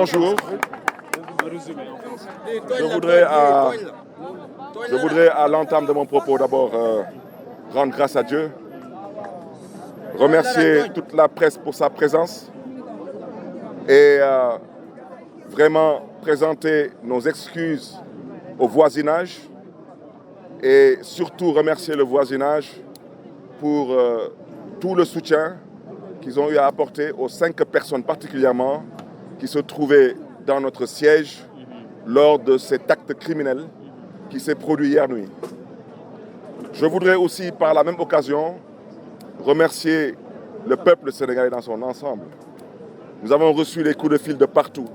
bonjour. Je voudrais à l'entame de mon propos d'abord rendre grâce à Dieu, remercier toute la presse pour sa présence et vraiment présenter nos excuses au voisinage et surtout remercier le voisinage pour tout le soutien qu'ils ont eu à apporter aux 5 personnes particulièrement qui se trouvaient dans notre siège lors de cet acte criminel qui s'est produit hier nuit. Je voudrais aussi par la même occasion remercier le peuple sénégalais dans son ensemble. Nous avons reçu les coups de fil de partout.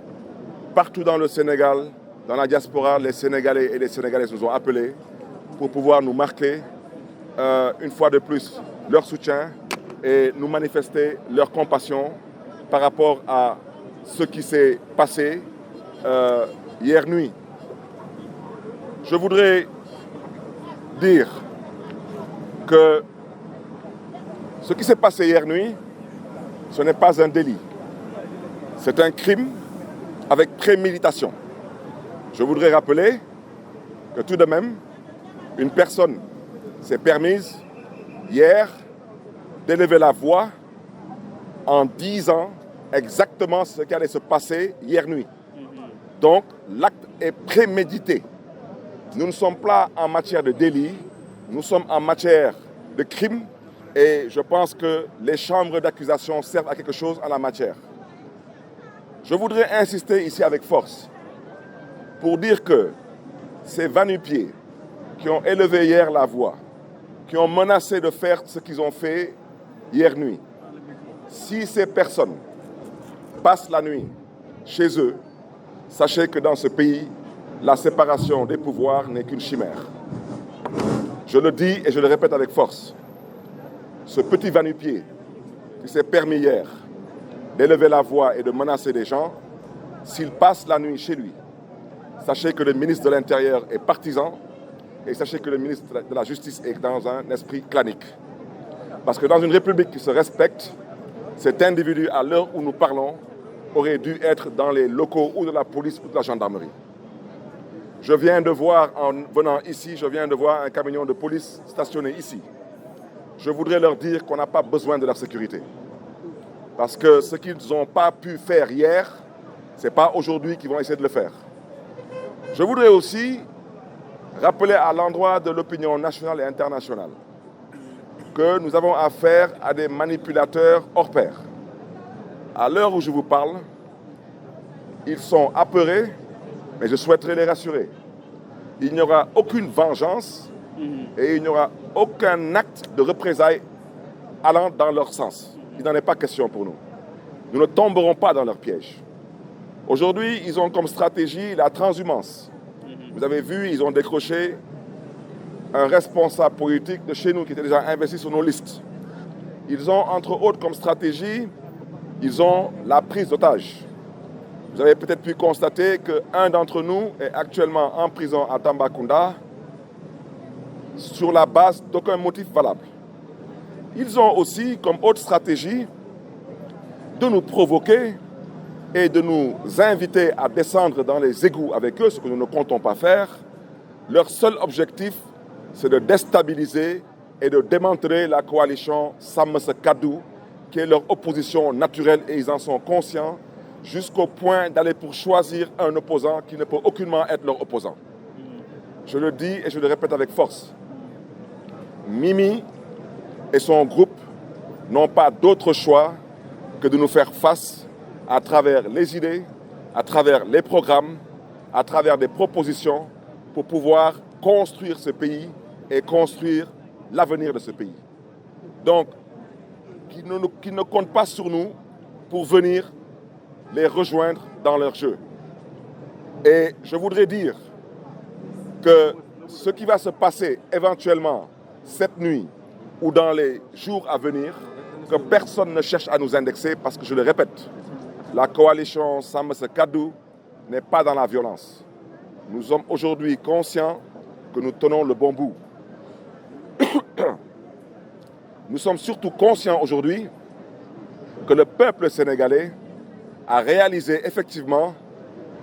Partout dans le Sénégal, dans la diaspora, les Sénégalais et les Sénégalaises nous ont appelés pour pouvoir nous marquer une fois de plus leur soutien et nous manifester leur compassion par rapport à ce qui s'est passé hier nuit. Je voudrais dire que ce qui s'est passé hier nuit, ce n'est pas un délit. C'est un crime avec préméditation. Je voudrais rappeler que tout de même, une personne s'est permise hier d'élever la voix en disant exactement ce qui allait se passer hier nuit. Donc, l'acte est prémédité. Nous ne sommes pas en matière de délit, nous sommes en matière de crime et je pense que les chambres d'accusation servent à quelque chose en la matière. Je voudrais insister ici avec force pour dire que ces va-nu-pieds qui ont élevé hier la voix, qui ont menacé de faire ce qu'ils ont fait hier nuit, si ces personnes passent la nuit chez eux, sachez que dans ce pays, la séparation des pouvoirs n'est qu'une chimère. Je le dis et je le répète avec force. Ce petit va-nu-pied qui s'est permis hier d'élever la voix et de menacer des gens, s'il passe la nuit chez lui, sachez que le ministre de l'Intérieur est partisan et sachez que le ministre de la Justice est dans un esprit clanique. Parce que dans une république qui se respecte, cet individu, à l'heure où nous parlons, aurait dû être dans les locaux ou de la police ou de la gendarmerie. Je viens de voir, en venant ici, un camion de police stationné ici. Je voudrais leur dire qu'on n'a pas besoin de leur sécurité. Parce que ce qu'ils n'ont pas pu faire hier, ce n'est pas aujourd'hui qu'ils vont essayer de le faire. Je voudrais aussi rappeler à l'endroit de l'opinion nationale et internationale que nous avons affaire à des manipulateurs hors pair. À l'heure où je vous parle, ils sont apeurés, mais je souhaiterais les rassurer. Il n'y aura aucune vengeance et il n'y aura aucun acte de représailles allant dans leur sens. Il n'en est pas question pour nous. Nous ne tomberons pas dans leur piège. Aujourd'hui, ils ont comme stratégie la transhumance. Vous avez vu, ils ont décroché un responsable politique de chez nous qui était déjà investi sur nos listes. Ils ont, entre autres, comme stratégie, ils ont la prise d'otages. Vous avez peut-être pu constater qu'un d'entre nous est actuellement en prison à Tambacounda sur la base d'aucun motif valable. Ils ont aussi comme autre stratégie de nous provoquer et de nous inviter à descendre dans les égouts avec eux, ce que nous ne comptons pas faire. Leur seul objectif, c'est de déstabiliser et de démanteler la coalition Sàmm Sa Kàddu, qui est leur opposition naturelle et ils en sont conscients, jusqu'au point d'aller pour choisir un opposant qui ne peut aucunement être leur opposant. Je le dis et je le répète avec force. Mimi et son groupe n'ont pas d'autre choix que de nous faire face à travers les idées, à travers les programmes, à travers des propositions pour pouvoir construire ce pays et construire l'avenir de ce pays. Donc, qu'ils ne comptent pas sur nous pour venir les rejoindre dans leur jeu. Et je voudrais dire que ce qui va se passer éventuellement cette nuit ou dans les jours à venir, que personne ne cherche à nous indexer parce que, je le répète, la coalition Sàmm Sa Kàddu n'est pas dans la violence. Nous sommes aujourd'hui conscients que nous tenons le bon bout. Nous sommes surtout conscients aujourd'hui que le peuple sénégalais a réalisé effectivement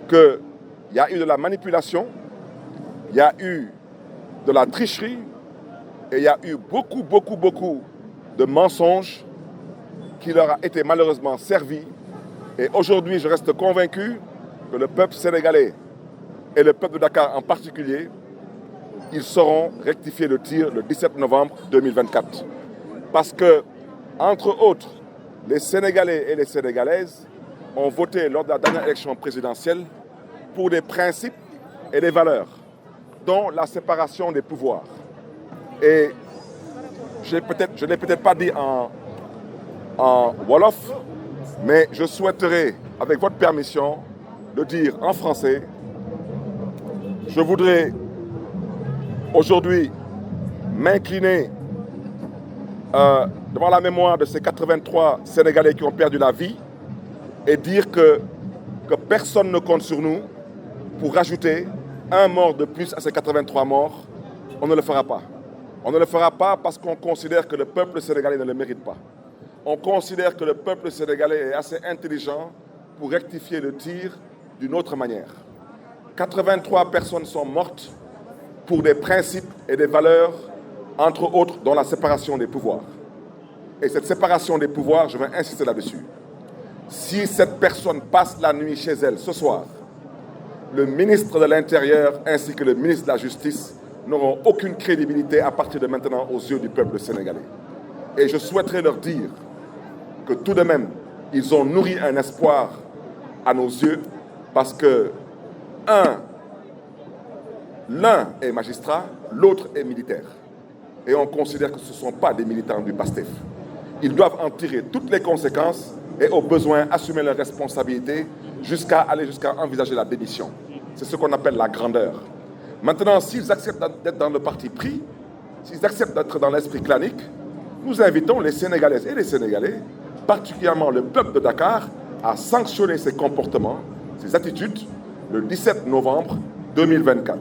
qu'il y a eu de la manipulation, il y a eu de la tricherie et il y a eu beaucoup de mensonges qui leur a été malheureusement servi. Et aujourd'hui, je reste convaincu que le peuple sénégalais et le peuple de Dakar en particulier, ils sauront rectifier le tir le 17 novembre 2024. Parce que, entre autres, les Sénégalais et les Sénégalaises ont voté lors de la dernière élection présidentielle pour des principes et des valeurs, dont la séparation des pouvoirs. Et je ne l'ai peut-être pas dit en Wolof, mais je souhaiterais, avec votre permission, le dire en français. Je voudrais aujourd'hui m'incliner devant la mémoire de ces 83 Sénégalais qui ont perdu la vie et dire que personne ne compte sur nous pour rajouter un mort de plus à ces 83 morts. On ne le fera pas. On ne le fera pas parce qu'on considère que le peuple sénégalais ne le mérite pas. On considère que le peuple sénégalais est assez intelligent pour rectifier le tir d'une autre manière. 83 personnes sont mortes pour des principes et des valeurs, entre autres, dont la séparation des pouvoirs. Et cette séparation des pouvoirs, je vais insister là-dessus. Si cette personne passe la nuit chez elle ce soir, le ministre de l'Intérieur ainsi que le ministre de la Justice n'auront aucune crédibilité à partir de maintenant aux yeux du peuple sénégalais. Et je souhaiterais leur dire que tout de même, ils ont nourri un espoir à nos yeux parce que, l'un est magistrat, l'autre est militaire. Et on considère que ce ne sont pas des militants du PASTEF. Ils doivent en tirer toutes les conséquences et au besoin assumer leurs responsabilités jusqu'à envisager la démission. C'est ce qu'on appelle la grandeur. Maintenant, s'ils acceptent d'être dans le parti pris, s'ils acceptent d'être dans l'esprit clanique, nous invitons les Sénégalaises et les Sénégalais, particulièrement le peuple de Dakar, à sanctionner ces comportements, ces attitudes, le 17 novembre 2024.